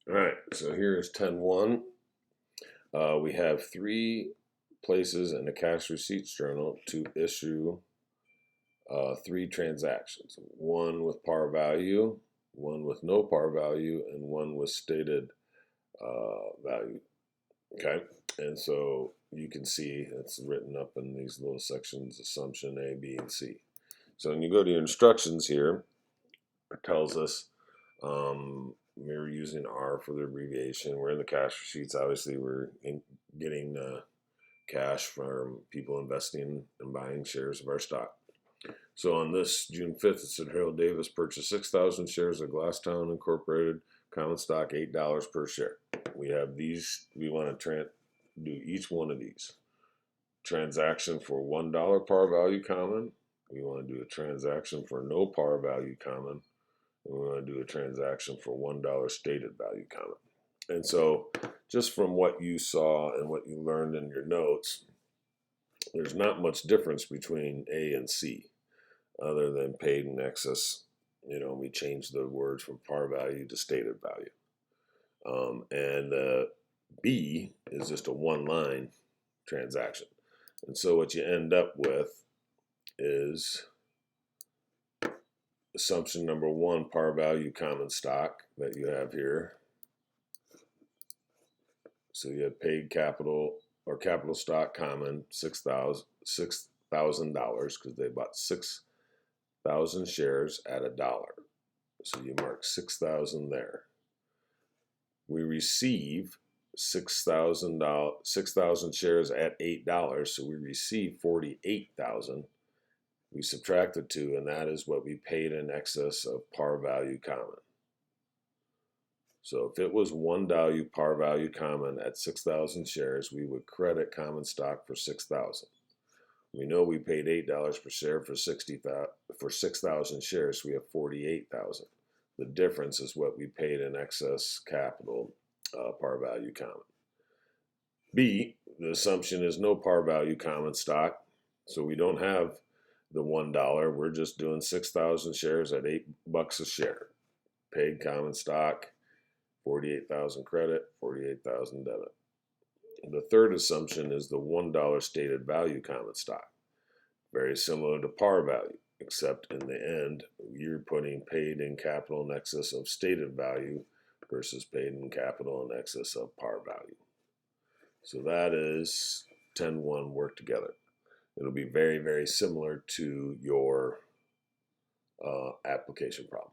All right, so here is 10-1. We have 3 places in the cash receipts journal to issue 3 transactions. One with par value, one with no par value, and one with stated value. Okay, and so you can see it's written up in these little sections: assumption A, B, and C. So when you go to your instructions here, it tells us we're using R for the abbreviation. We're in the cash receipts. Obviously, we're getting cash from people investing and buying shares of our stock. So on this June 5th, it said Harold Davis purchased 6,000 shares of Glasstown Incorporated common stock, $8 per share. We have these. We want to do each one of these. Transaction for $1 par value common. We want to do a transaction for no par value common. And we want to do a transaction for $1 stated value common. And so just from what you saw and what you learned in your notes, there's not much difference between A and C other than paid in excess. We changed the words from par value to stated value. And B is just a one-line transaction. And so what you end up with is assumption number 1, par value common stock that you have here. So you have paid capital or capital stock common, $6,000 because they bought 6,000 shares at $1. So you mark 6,000 there. We receive 6,000 shares at $8, so we receive 48,000. We subtract the 2, and that is what we paid in excess of par value common. So if it was $1 par value common at 6,000 shares, we would credit common stock for 6,000. We know we paid $8 per share for 6,000 shares, so we have 48,000. The difference is what we paid in excess capital par value common. B, the assumption is no par value common stock, so we don't have the $1. We're just doing 6,000 shares at $8 a share. Paid common stock, 48,000 credit, 48,000 debit. The third assumption is the $1 stated value common stock. Very similar to par value, except in the end, you're putting paid in capital in excess of stated value versus paid in capital in excess of par value. So that is 10-1 work together. It'll be very, very similar to your application problem.